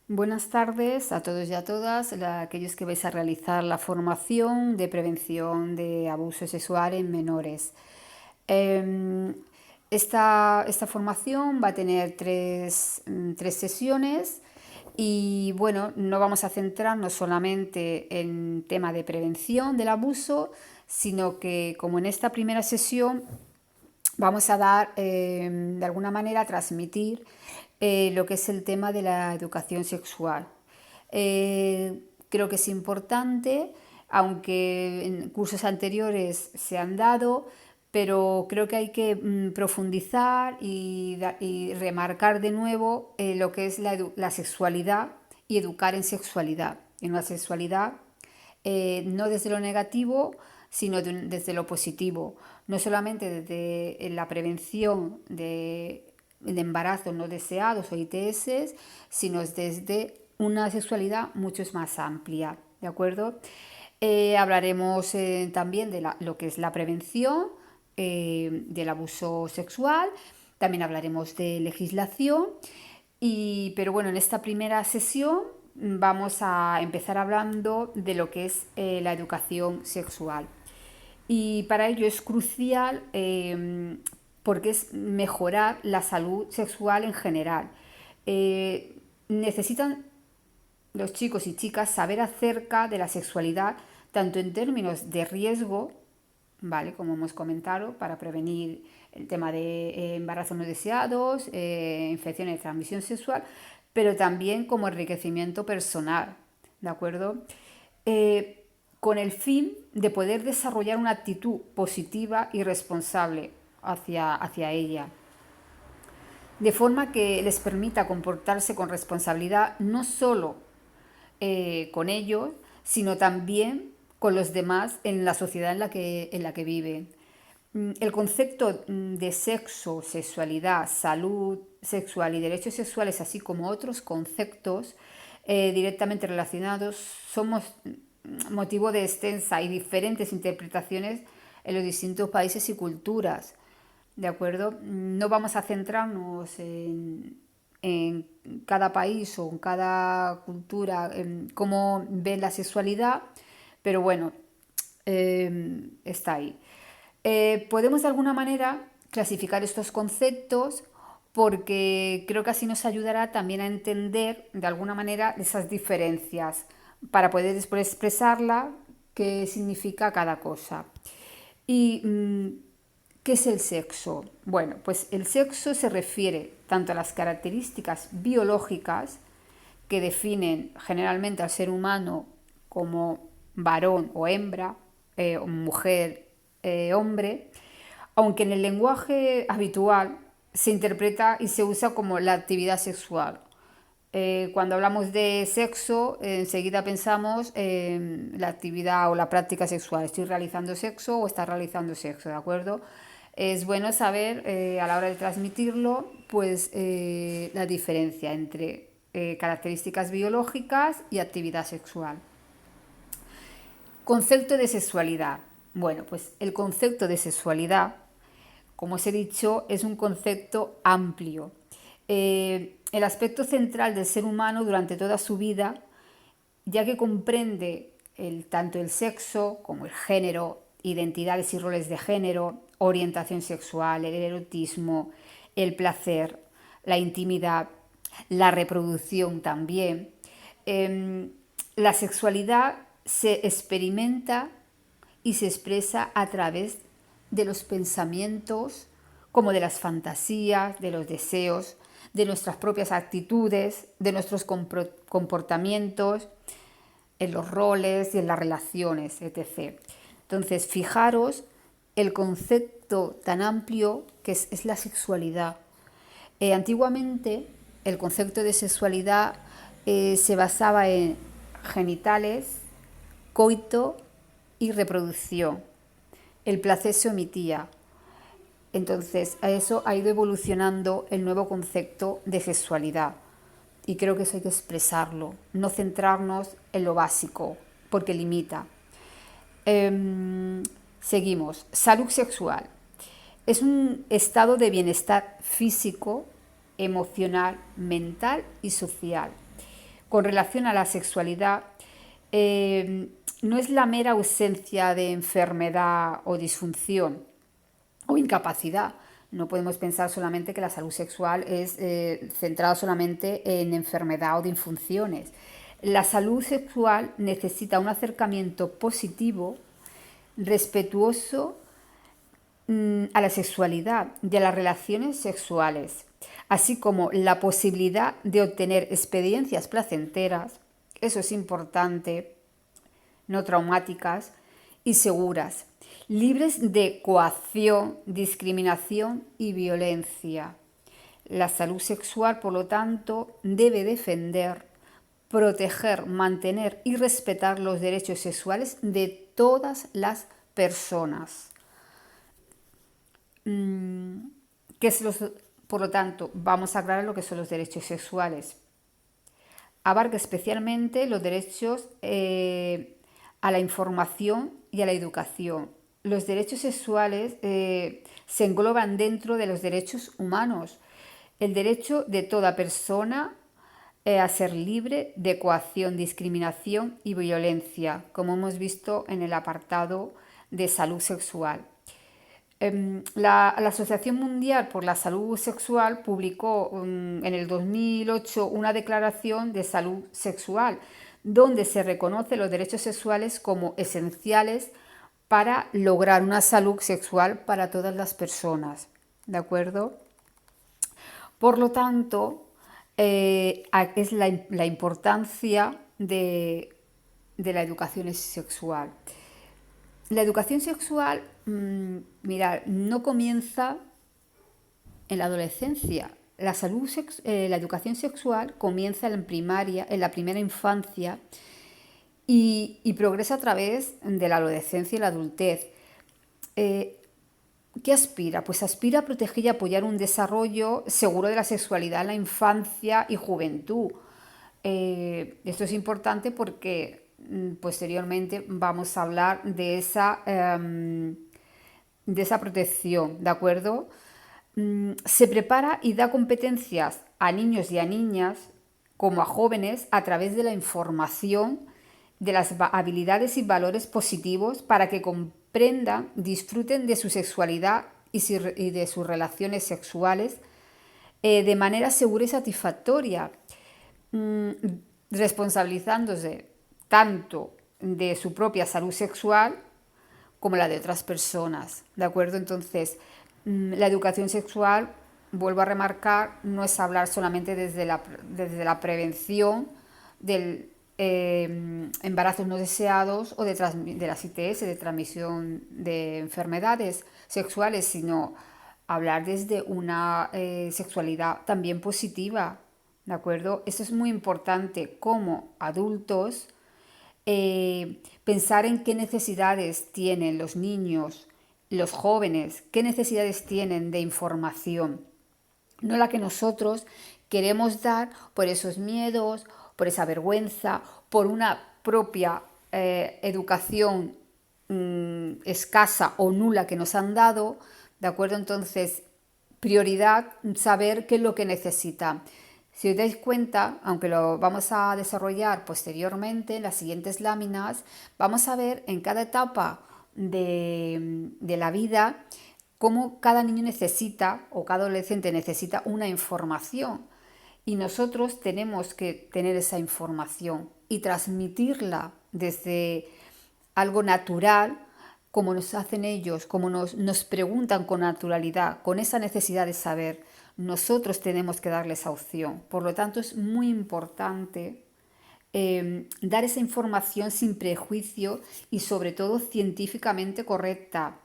Buenas tardes a todos y a todas, aquellos que vais a realizar la formación de prevención de abuso sexual en menores. Em, esta formación va a tener tres sesiones y bueno, no vamos a centrarnos solamente en tema de prevención del abuso, sino que como en esta primera sesión vamos a dar, de alguna manera, transmitir lo que es el tema de la educación sexual. Creo que es importante, aunque en cursos anteriores se han dado, pero creo que hay que profundizar y remarcar de nuevo lo que es la sexualidad y educar en sexualidad. En una sexualidad no desde lo negativo, sino desde lo positivo. No solamente desde la prevención de embarazos no deseados o ITS, sino desde una sexualidad mucho más amplia. ¿De acuerdo? Hablaremos también de lo que es la prevención del abuso sexual. También hablaremos de legislación. Pero bueno, en esta primera sesión vamos a empezar hablando de lo que es la educación sexual. Y para ello es crucial porque es mejorar la salud sexual en general. Necesitan los chicos y chicas saber acerca de la sexualidad, tanto en términos de riesgo, ¿vale? Como hemos comentado, para prevenir el tema de embarazos no deseados, infecciones de transmisión sexual, pero también como enriquecimiento personal, ¿de acuerdo? Con el fin de poder desarrollar una actitud positiva y responsable hacia ella, de forma que les permita comportarse con responsabilidad no solo con ellos, sino también con los demás en la sociedad en la que viven. El concepto de sexo, sexualidad, salud sexual y derechos sexuales, así como otros conceptos directamente relacionados, somos motivo de extensa y diferentes interpretaciones en los distintos países y culturas. ¿De acuerdo? No vamos a centrarnos en cada país o en cada cultura, en cómo ven la sexualidad, pero bueno, está ahí. Podemos de alguna manera clasificar estos conceptos porque creo que así nos ayudará también a entender de alguna manera esas diferencias para poder después expresarla, qué significa cada cosa. ¿Y qué es el sexo? Bueno, pues el sexo se refiere tanto a las características biológicas que definen generalmente al ser humano como varón o hembra, mujer, hombre, aunque en el lenguaje habitual se interpreta y se usa como la actividad sexual. Cuando hablamos de sexo, enseguida pensamos en la actividad o la práctica sexual. Estoy realizando sexo o está realizando sexo, ¿de acuerdo? Es bueno saber a la hora de transmitirlo, pues la diferencia entre características biológicas y actividad sexual. Concepto de sexualidad. Bueno, pues el concepto de sexualidad, como os he dicho, es un concepto amplio. El aspecto central del ser humano durante toda su vida, ya que comprende tanto el sexo como el género, identidades y roles de género, orientación sexual, el erotismo, el placer, la intimidad, la reproducción también. La sexualidad se experimenta y se expresa a través de los pensamientos, como de las fantasías, de los deseos, de nuestras propias actitudes, de nuestros comportamientos, en los roles y en las relaciones, etc. Entonces, fijaros el concepto tan amplio que es la sexualidad. Antiguamente, el concepto de sexualidad se basaba en genitales, coito y reproducción. El placer se omitía. Entonces, a eso ha ido evolucionando el nuevo concepto de sexualidad. Y creo que eso hay que expresarlo, no centrarnos en lo básico, porque limita. Seguimos. Salud sexual. Es un estado de bienestar físico, emocional, mental y social. con relación a la sexualidad, no es la mera ausencia de enfermedad o disfunción o incapacidad. No podemos pensar solamente que la salud sexual es centrada solamente en enfermedad o disfunciones. La salud sexual necesita un acercamiento positivo, respetuoso a la sexualidad y a las relaciones sexuales, así como la posibilidad de obtener experiencias placenteras, eso es importante, no traumáticas y seguras, libres de coacción, discriminación y violencia. La salud sexual, por lo tanto, debe defender, proteger, mantener y respetar los derechos sexuales de todas las personas. Por lo tanto, vamos a aclarar lo que son los derechos sexuales. Abarca especialmente los derechos a la información y a la educación. Los derechos sexuales se engloban dentro de los derechos humanos. El derecho de toda persona a ser libre de coacción, discriminación y violencia, como hemos visto en el apartado de salud sexual. La Asociación Mundial por la Salud Sexual publicó en el 2008 una declaración de salud sexual donde se reconoce los derechos sexuales como esenciales para lograr una salud sexual para todas las personas. ¿De acuerdo? Por lo tanto, es la importancia de la educación sexual. La educación sexual, mirad, no comienza en la adolescencia. La educación sexual comienza en primaria, en la primera infancia y progresa a través de la adolescencia y la adultez. ¿Qué aspira? Pues aspira a proteger y apoyar un desarrollo seguro de la sexualidad en la infancia y juventud. Esto es importante porque posteriormente vamos a hablar de esa protección, ¿de acuerdo? Se prepara y da competencias a niños y a niñas como a jóvenes a través de la información de las habilidades y valores positivos para que comprendan, disfruten de su sexualidad y de sus relaciones sexuales de manera segura y satisfactoria, responsabilizándose tanto de su propia salud sexual como la de otras personas, ¿de acuerdo? Entonces, la educación sexual, vuelvo a remarcar, no es hablar solamente desde la prevención del embarazos no deseados o de las ITS, de transmisión de enfermedades sexuales, sino hablar desde una sexualidad también positiva, ¿de acuerdo? Esto es muy importante como adultos, pensar en qué necesidades tienen los niños, los jóvenes, qué necesidades tienen de información, no la que nosotros queremos dar por esos miedos, por esa vergüenza, por una propia educación escasa o nula que nos han dado, ¿de acuerdo? Entonces, prioridad, saber qué es lo que necesita. Si os dais cuenta, aunque lo vamos a desarrollar posteriormente en las siguientes láminas, vamos a ver en cada etapa de la vida cómo cada niño necesita o cada adolescente necesita una información y nosotros tenemos que tener esa información y transmitirla desde algo natural, como nos hacen ellos, como nos preguntan con naturalidad, con esa necesidad de saber. Nosotros tenemos que darle esa opción. Por lo tanto, es muy importante dar esa información sin prejuicio y sobre todo científicamente correcta.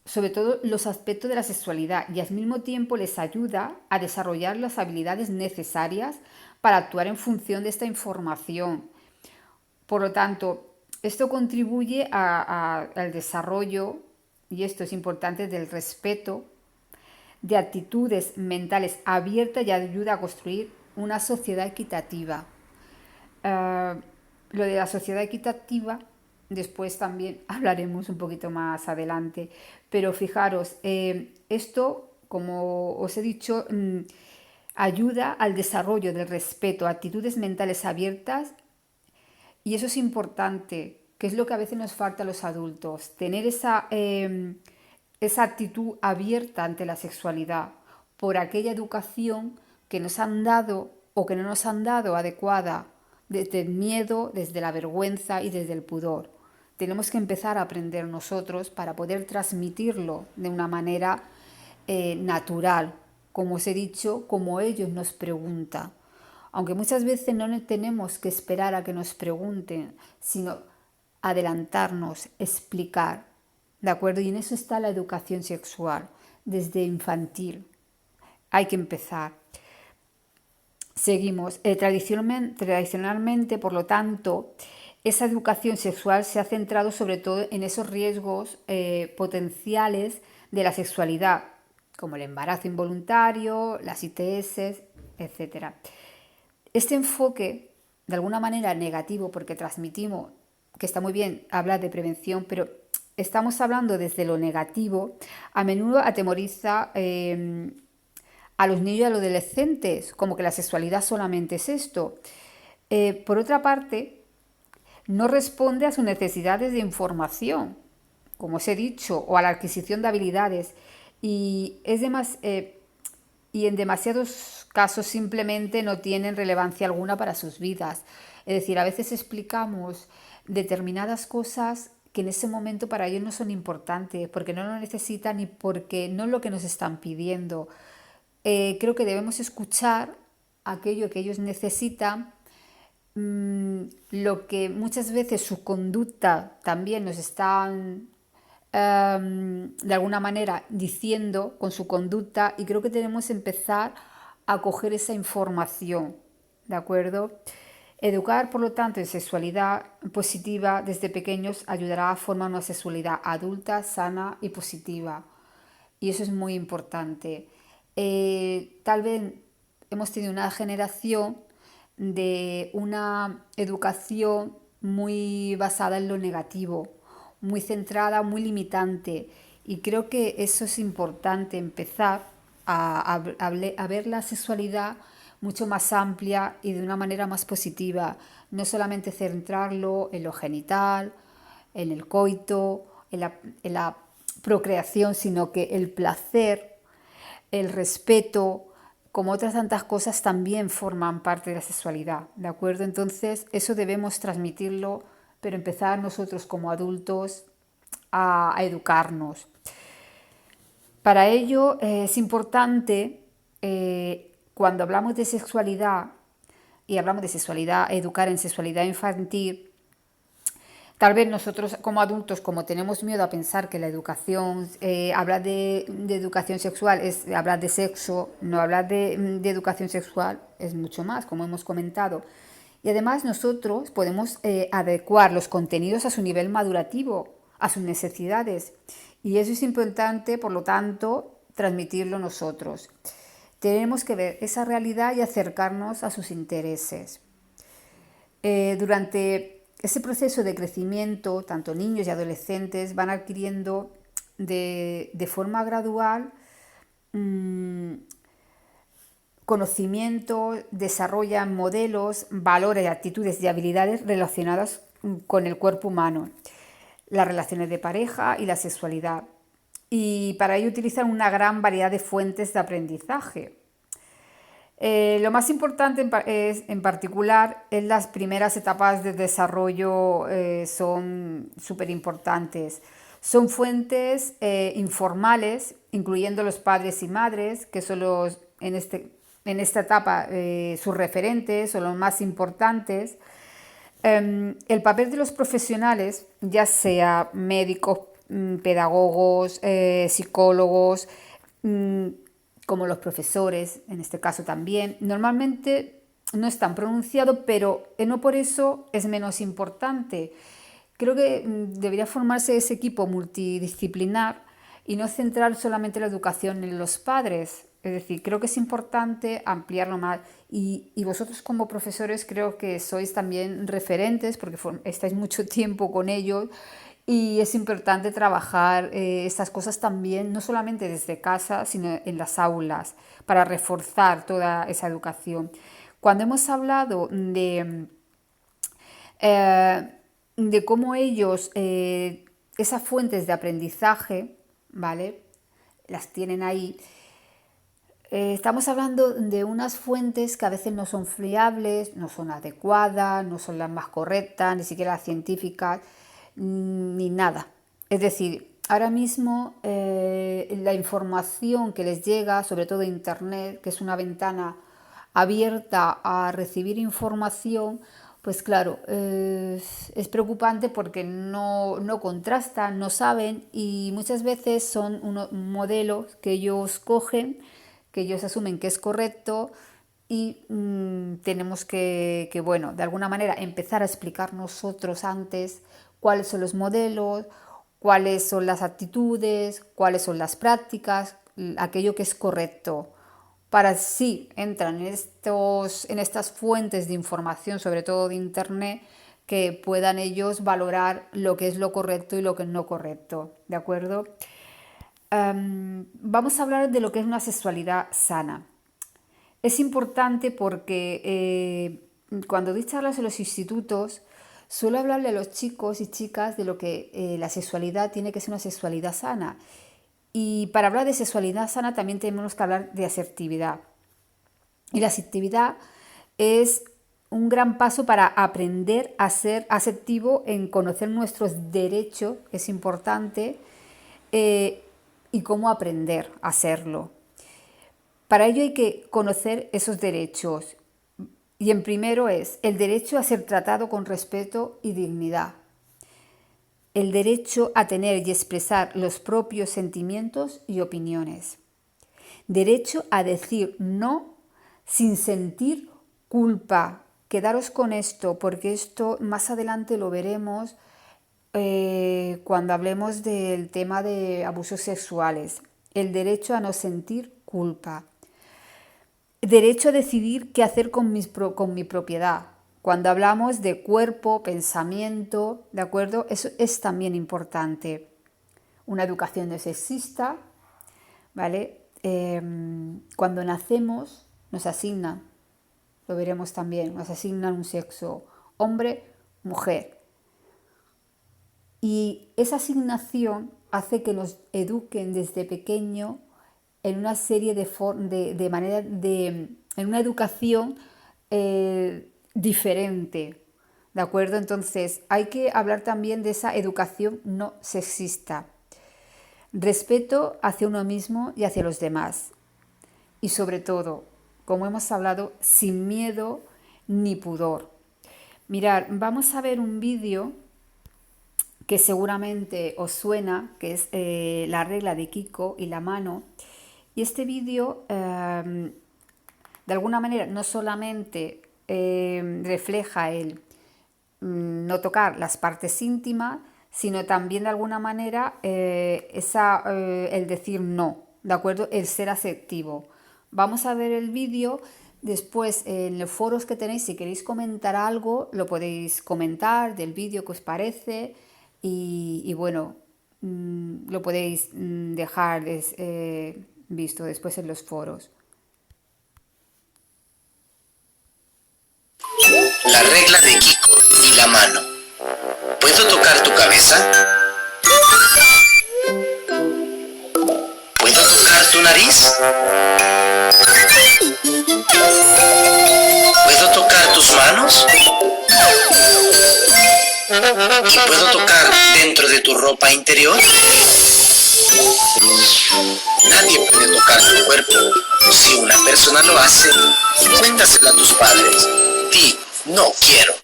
Sobre todo los aspectos de la sexualidad y al mismo tiempo les ayuda a desarrollar las habilidades necesarias para actuar en función de esta información. Por lo tanto, esto contribuye al desarrollo, y esto es importante, del respeto, de actitudes mentales abiertas y ayuda a construir una sociedad equitativa. Lo de la sociedad equitativa después también hablaremos un poquito más adelante, pero fijaros, esto, como os he dicho, ayuda al desarrollo del respeto, actitudes mentales abiertas, y eso es importante, que es lo que a veces nos falta a los adultos, tener esa actitud abierta ante la sexualidad por aquella educación que nos han dado o que no nos han dado adecuada desde el miedo, desde la vergüenza y desde el pudor. Tenemos que empezar a aprender nosotros para poder transmitirlo de una manera natural, como os he dicho, como ellos nos preguntan. Aunque muchas veces no tenemos que esperar a que nos pregunten, sino adelantarnos, explicar, ¿de acuerdo? Y en eso está la educación sexual, desde infantil. Hay que empezar. Seguimos. Tradicionalmente, por lo tanto, esa educación sexual se ha centrado sobre todo en esos riesgos potenciales de la sexualidad, como el embarazo involuntario, las ITS, etc. Este enfoque, de alguna manera negativo, porque transmitimos, que está muy bien hablar de prevención, pero estamos hablando desde lo negativo, a menudo atemoriza a los niños y a los adolescentes, como que la sexualidad solamente es esto. Por otra parte, no responde a sus necesidades de información, como os he dicho, o a la adquisición de habilidades, y y en demasiados casos simplemente no tienen relevancia alguna para sus vidas. Es decir, a veces explicamos determinadas cosas que en ese momento para ellos no son importantes, porque no lo necesitan y porque no es lo que nos están pidiendo. Creo que debemos escuchar aquello que ellos necesitan, lo que muchas veces su conducta también nos están de alguna manera diciendo con su conducta, y creo que tenemos que empezar a coger esa información, ¿de acuerdo? Educar, por lo tanto, en sexualidad positiva desde pequeños ayudará a formar una sexualidad adulta, sana y positiva. Y eso es muy importante. Tal vez hemos tenido una generación de una educación muy basada en lo negativo, muy centrada, muy limitante. Y creo que eso es importante, empezar a ver la sexualidad mucho más amplia y de una manera más positiva. No solamente centrarlo en lo genital, en el coito, en la procreación, sino que el placer, el respeto, como otras tantas cosas, también forman parte de la sexualidad, ¿de acuerdo? Entonces, eso debemos transmitirlo, pero empezar nosotros como adultos a educarnos. Para ello es importante, cuando hablamos de sexualidad y hablamos de sexualidad, educar en sexualidad infantil, tal vez nosotros como adultos, como tenemos miedo a pensar que la educación, hablar de educación sexual es hablar de sexo, no hablar de educación sexual es mucho más, como hemos comentado. Y además nosotros podemos adecuar los contenidos a su nivel madurativo, a sus necesidades. Y eso es importante, por lo tanto, transmitirlo nosotros. Tenemos que ver esa realidad y acercarnos a sus intereses. Durante ese proceso de crecimiento, tanto niños y adolescentes van adquiriendo de forma gradual conocimiento, desarrollan modelos, valores, actitudes y habilidades relacionadas con el cuerpo humano, las relaciones de pareja y la sexualidad. Y para ello utilizan una gran variedad de fuentes de aprendizaje. Lo más importante en particular es las primeras etapas de desarrollo, son súper importantes. Son fuentes informales, incluyendo los padres y madres, que son en esta etapa sus referentes, son los más importantes. El papel de los profesionales, ya sea médicos, pedagogos, psicólogos, como los profesores, en este caso también, normalmente no es tan pronunciado, pero no por eso es menos importante. Creo que debería formarse ese equipo multidisciplinar y no centrar solamente la educación en los padres. Es decir, creo que es importante ampliarlo más. Y vosotros como profesores creo que sois también referentes, porque estáis mucho tiempo con ellos, Y es importante trabajar estas cosas también, no solamente desde casa, sino en las aulas, para reforzar toda esa educación. Cuando hemos hablado eh, de cómo ellos, esas fuentes de aprendizaje, ¿vale? Las tienen ahí. Estamos hablando de unas fuentes que a veces no son fiables, no son adecuadas, no son las más correctas, ni siquiera las científicas, ni nada. Es decir, ahora mismo la información que les llega, sobre todo Internet, que es una ventana abierta a recibir información, pues claro, es preocupante porque no contrastan, no saben y muchas veces son unos modelos que ellos cogen, que ellos asumen que es correcto y tenemos bueno, de alguna manera empezar a explicar nosotros antes cuáles son los modelos, cuáles son las actitudes, cuáles son las prácticas, aquello que es correcto para si entran en estas fuentes de información, sobre todo de Internet, que puedan ellos valorar lo que es lo correcto y lo que es no correcto, ¿de acuerdo? Vamos a hablar de lo que es una sexualidad sana. Es importante porque cuando doy charlas en los institutos, suelo hablarle a los chicos y chicas de lo que la sexualidad tiene que ser una sexualidad sana. Y para hablar de sexualidad sana también tenemos que hablar de asertividad. Y la asertividad es un gran paso para aprender a ser asertivo en conocer nuestros derechos, que es importante, y cómo aprender a hacerlo. Para ello hay que conocer esos derechos. Y en primero es el derecho a ser tratado con respeto y dignidad. El derecho a tener y expresar los propios sentimientos y opiniones. Derecho a decir no sin sentir culpa. Quedaros con esto, porque esto más adelante lo veremos cuando hablemos del tema de abusos sexuales. El derecho a no sentir culpa. Derecho a decidir qué hacer con mi propiedad. Cuando hablamos de cuerpo, pensamiento, ¿de acuerdo? Eso es también importante. Una educación no sexista, ¿vale? Cuando nacemos nos asignan, lo veremos también, nos asignan un sexo, hombre, mujer. Y esa asignación hace que nos eduquen desde pequeño en una serie de maneras, en una educación diferente, ¿de acuerdo? Entonces hay que hablar también de esa educación no sexista. Respeto hacia uno mismo y hacia los demás. Y sobre todo, como hemos hablado, sin miedo ni pudor. Mirad, vamos a ver un vídeo que seguramente os suena, que es la regla de Kiko y la mano. Y este vídeo, de alguna manera, no solamente refleja el no tocar las partes íntimas, sino también de alguna manera el decir no, ¿de acuerdo? El ser asertivo. Vamos a ver el vídeo. Después, en los foros que tenéis, si queréis comentar algo, lo podéis comentar del vídeo que os parece y bueno, lo podéis dejar visto después en los foros. La regla de Kiko y la mano. ¿Puedo tocar tu cabeza? ¿Puedo tocar tu nariz? ¿Puedo tocar tus manos? ¿Y puedo tocar dentro de tu ropa interior? Nadie puede tocar tu cuerpo. Si una persona lo hace, cuéntaselo a tus padres. Di, no quiero.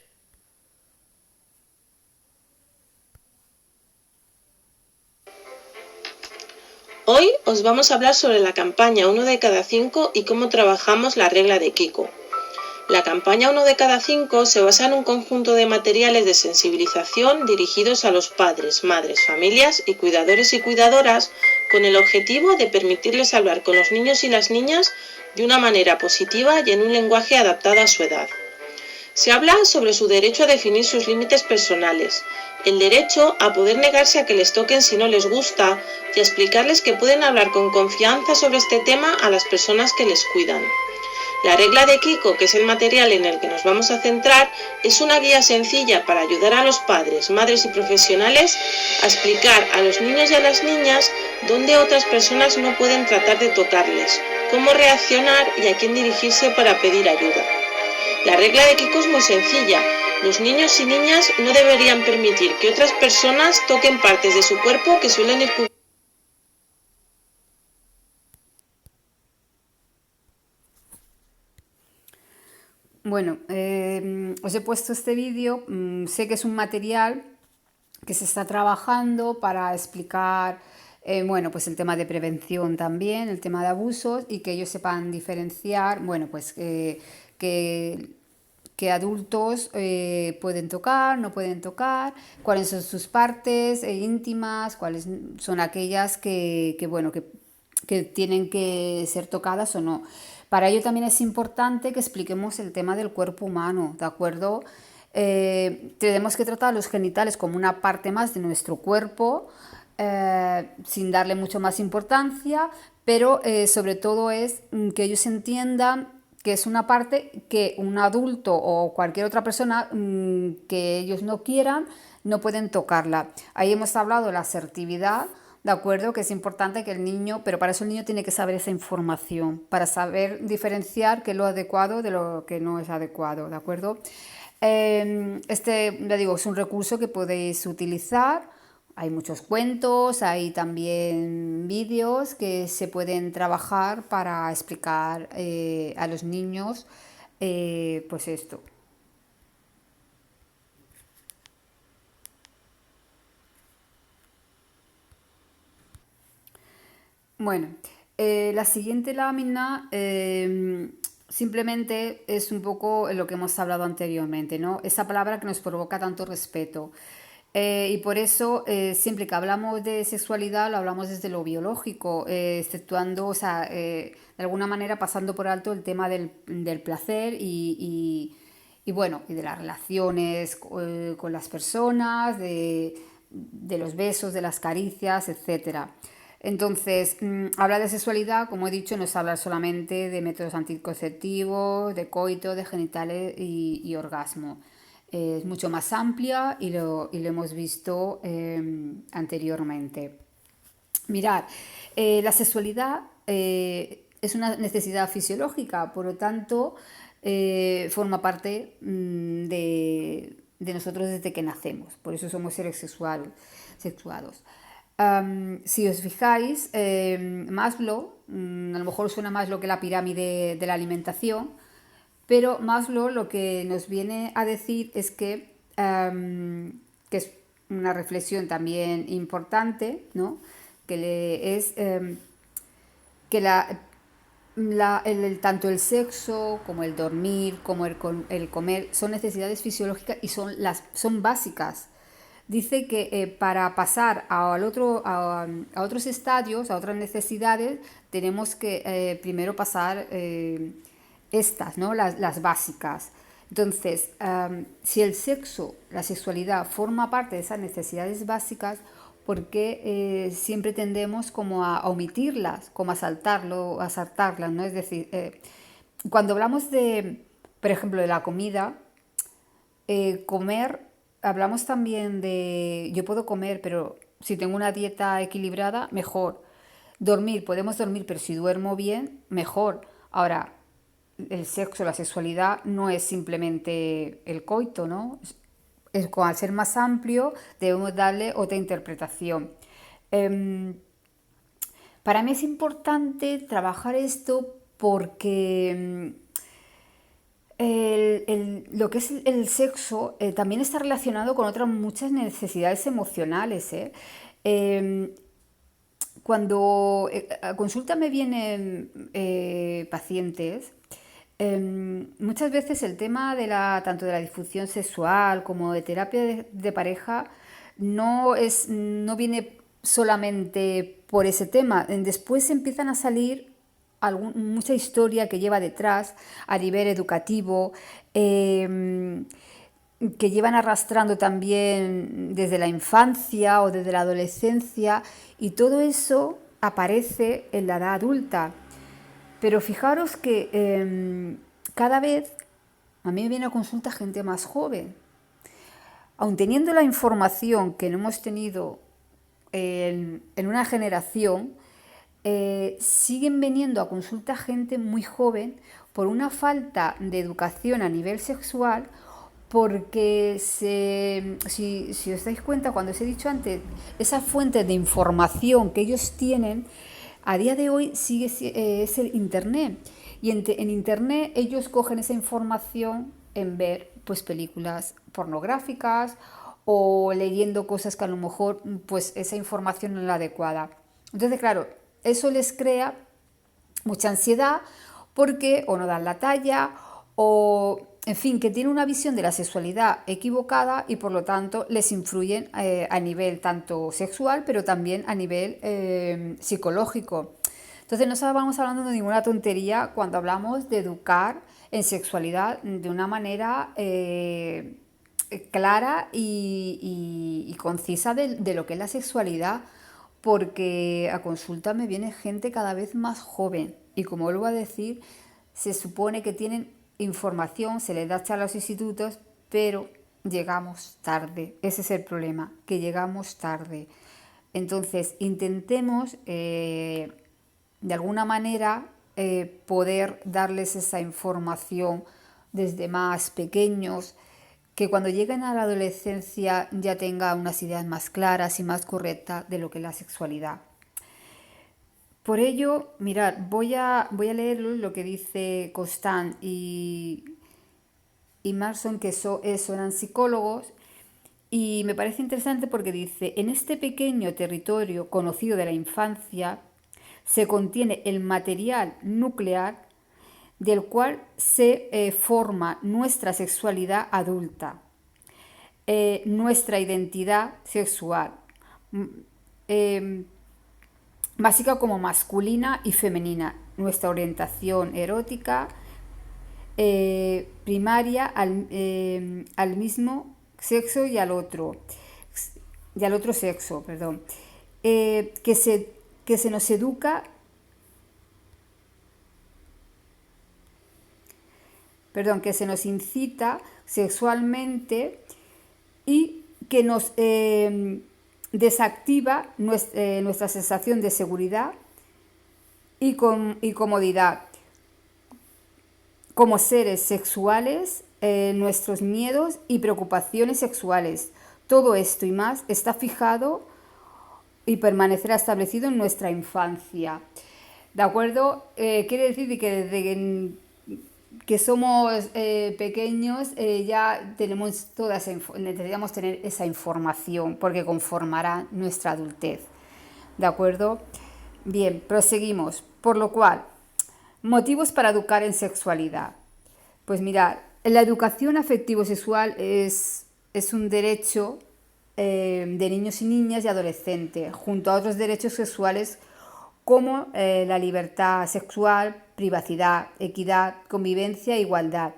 Hoy os vamos a hablar sobre la campaña 1 de cada 5 y cómo trabajamos la regla de Kiko. La campaña 1 de cada 5 se basa en un conjunto de materiales de sensibilización dirigidos a los padres, madres, familias y cuidadores y cuidadoras con el objetivo de permitirles hablar con los niños y las niñas de una manera positiva y en un lenguaje adaptado a su edad. Se habla sobre su derecho a definir sus límites personales el derecho a poder negarse a que les toquen si no les gusta y a explicarles que pueden hablar con confianza sobre este tema a las personas que les cuidan. La regla de Kiko, que es el material en el que nos vamos a centrar, es una guía sencilla para ayudar a los padres, madres y profesionales a explicar a los niños y a las niñas dónde otras personas no pueden tratar de tocarles, cómo reaccionar y a quién dirigirse para pedir ayuda. La regla de Kiko es muy sencilla. Los niños y niñas no deberían permitir que otras personas toquen partes de su cuerpo que suelen ir cubiertas. Bueno, os he puesto este vídeo, sé que es un material que se está trabajando para explicar bueno, pues el tema de prevención también, el tema de abusos y que ellos sepan diferenciar, bueno, pues que adultos pueden tocar, no pueden tocar, cuáles son sus partes íntimas, cuáles son aquellas bueno, que tienen que ser tocadas o no. Para ello también es importante que expliquemos el tema del cuerpo humano, ¿de acuerdo? Tenemos que tratar los genitales como una parte más de nuestro cuerpo, sin darle mucho más importancia, pero sobre todo es que ellos entiendan que es una parte que un adulto o cualquier otra persona que ellos no quieran, no pueden tocarla. Ahí hemos hablado de la asertividad, ¿de acuerdo? Que es importante que el niño, pero para eso el niño tiene que saber esa información, para saber diferenciar qué es lo adecuado de lo que no es adecuado, ¿de acuerdo? Ya digo, es un recurso que podéis utilizar. Hay muchos cuentos, hay también vídeos que se pueden trabajar para explicar a los niños pues esto. Bueno, la siguiente lámina simplemente es un poco lo que hemos hablado anteriormente, ¿no? Esa palabra que nos provoca tanto respeto. Y por eso, siempre que hablamos de sexualidad, lo hablamos desde lo biológico, exceptuando, o sea, de alguna manera pasando por alto el tema del placer y bueno, y de las relaciones con las personas, de los besos, de las caricias, etcétera. Entonces, hablar de sexualidad, como he dicho, no es hablar solamente de métodos anticonceptivos, de coito, de genitales y orgasmo. Es mucho más amplia y lo hemos visto anteriormente. Mirad, la sexualidad es una necesidad fisiológica, por lo tanto, forma parte de nosotros desde que nacemos, por eso somos seres sexuados. Si os fijáis, Maslow, a lo mejor suena más lo que la pirámide de la alimentación, pero Maslow lo que nos viene a decir es que es una reflexión también importante, ¿no? Es que tanto el sexo como el dormir, como el comer, son necesidades fisiológicas y son básicas. Dice que para pasar a otros estadios, a otras necesidades, tenemos que primero pasar estas, ¿no? Las básicas. Entonces, si el sexo, la sexualidad forma parte de esas necesidades básicas, ¿por qué siempre tendemos como a omitirlas, como a saltarlas, ¿no? Es decir, cuando hablamos por ejemplo, de la comida, comer, hablamos también de, yo puedo comer, pero si tengo una dieta equilibrada, mejor. Dormir, podemos dormir, pero si duermo bien, mejor. Ahora, el sexo, la sexualidad no es simplemente el coito, ¿no? Al ser más amplio debemos darle otra interpretación. Para mí es importante trabajar esto porque lo que es el sexo también está relacionado con otras muchas necesidades emocionales. Cuando a consulta me vienen pacientes, muchas veces el tema tanto de la disfunción sexual como de terapia de pareja no viene solamente por ese tema. Después empiezan a salir mucha historia que lleva detrás a nivel educativo, que llevan arrastrando también desde la infancia o desde la adolescencia, y todo eso aparece en la edad adulta. Pero fijaros que cada vez a mí me viene a consulta gente más joven. Aun teniendo la información que no hemos tenido en una generación, siguen viniendo a consulta gente muy joven por una falta de educación a nivel sexual, porque si os dais cuenta, cuando os he dicho antes, esa fuente de información que ellos tienen a día de hoy es el Internet. Y en Internet ellos cogen esa información en ver pues películas pornográficas o leyendo cosas que a lo mejor pues esa información no es la adecuada. Entonces, claro, eso les crea mucha ansiedad porque o no dan la talla o, en fin, que tienen una visión de la sexualidad equivocada y por lo tanto les influyen a nivel tanto sexual pero también a nivel psicológico. Entonces no estábamos hablando de ninguna tontería cuando hablamos de educar en sexualidad de una manera clara y concisa de lo que es la sexualidad, porque a consulta me viene gente cada vez más joven y, como vuelvo a decir, se supone que tienen información, se les da charla a los institutos, pero llegamos tarde. Ese es el problema, que llegamos tarde. Entonces intentemos de alguna manera poder darles esa información desde más pequeños, que cuando lleguen a la adolescencia ya tengan unas ideas más claras y más correctas de lo que es la sexualidad. Por ello, mirad, voy a leer lo que dice Constant y Marson, que eran psicólogos, y me parece interesante porque dice: en este pequeño territorio conocido de la infancia se contiene el material nuclear del cual se forma nuestra sexualidad adulta, nuestra identidad sexual, básica como masculina y femenina, nuestra orientación erótica, primaria al mismo sexo y al otro sexo, perdón, que se nos educa, que se nos incita sexualmente y que nos desactiva nuestra sensación de seguridad y comodidad como seres sexuales, nuestros miedos y preocupaciones sexuales. Todo esto y más está fijado y permanecerá establecido en nuestra infancia. ¿De acuerdo? Quiere decir que desde que somos pequeños ya tenemos necesitamos tener esa información porque conformará nuestra adultez. ¿De acuerdo? Bien, proseguimos. Por lo cual, motivos para educar en sexualidad. Pues mirad, la educación afectivo-sexual es un derecho de niños y niñas y adolescentes, junto a otros derechos sexuales como la libertad sexual, privacidad, equidad, convivencia e igualdad.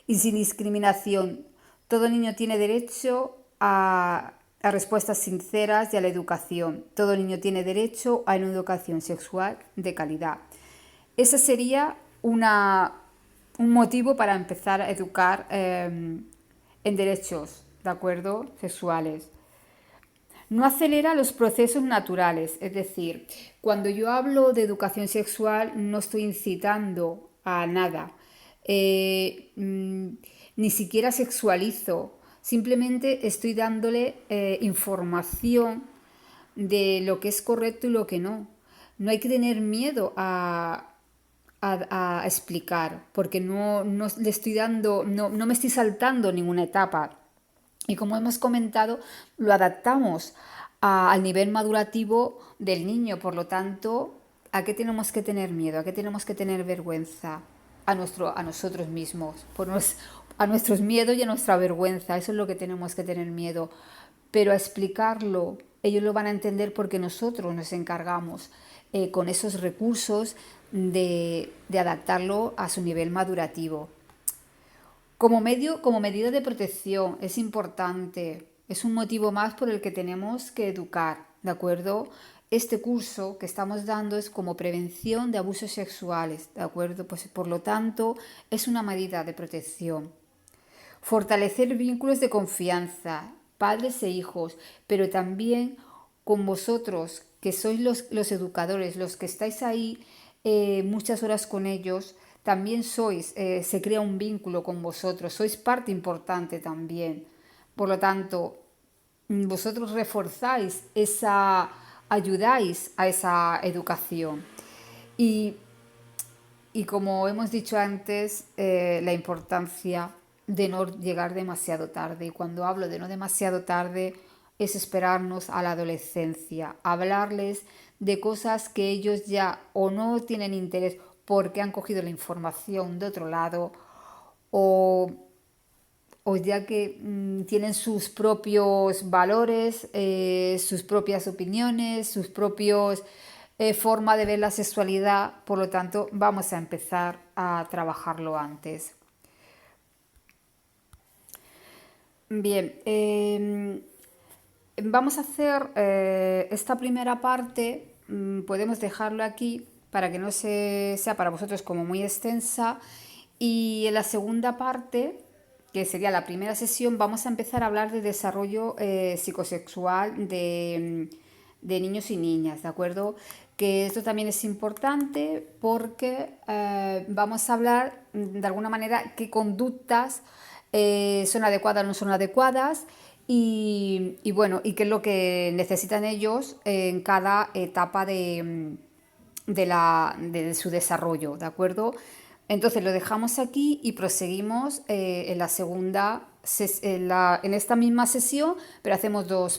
Y sin discriminación, todo niño tiene derecho a respuestas sinceras y a la educación. Todo niño tiene derecho a una educación sexual de calidad. Ese sería un motivo para empezar a educar en derechos, ¿de acuerdo?, sexuales. No acelera los procesos naturales, es decir, cuando yo hablo de educación sexual no estoy incitando a nada, ni siquiera sexualizo, simplemente estoy dándole información de lo que es correcto y lo que no. No hay que tener miedo a explicar, porque no le estoy dando, no me estoy saltando ninguna etapa. Y como hemos comentado, lo adaptamos al nivel madurativo del niño. Por lo tanto, ¿a qué tenemos que tener miedo? ¿A qué tenemos que tener vergüenza? A nosotros mismos, a nuestros miedos y a nuestra vergüenza. Eso es lo que tenemos que tener miedo. Pero a explicarlo, ellos lo van a entender porque nosotros nos encargamos con esos recursos de adaptarlo a su nivel madurativo. como medida de protección, es importante, es un motivo más por el que tenemos que educar, ¿de acuerdo? Este curso que estamos dando es como prevención de abusos sexuales, ¿de acuerdo? Pues por lo tanto es una medida de protección. Fortalecer vínculos de confianza, padres e hijos, pero también con vosotros, que sois los educadores, los que estáis ahí muchas horas con ellos, también se crea un vínculo con vosotros, sois parte importante también. Por lo tanto, vosotros reforzáis ayudáis a esa educación. Y, y como hemos dicho antes, la importancia de no llegar demasiado tarde. Y cuando hablo de no demasiado tarde, es esperarnos a la adolescencia, hablarles de cosas que ellos ya o no tienen interés porque han cogido la información de otro lado o, o ya que tienen sus propios valores, sus propias opiniones, sus propios forma de ver la sexualidad, por lo tanto vamos a empezar a trabajarlo antes. Bien, vamos a hacer esta primera parte, podemos dejarlo aquí para que no sea para vosotros como muy extensa, y en la segunda parte, que sería la primera sesión, vamos a empezar a hablar de desarrollo psicosexual de niños y niñas, ¿de acuerdo? Que esto también es importante porque vamos a hablar de alguna manera qué conductas son adecuadas o no son adecuadas y bueno, y qué es lo que necesitan ellos en cada etapa de su desarrollo, ¿de acuerdo? Entonces lo dejamos aquí y proseguimos en la segunda, en esta misma sesión, pero hacemos dos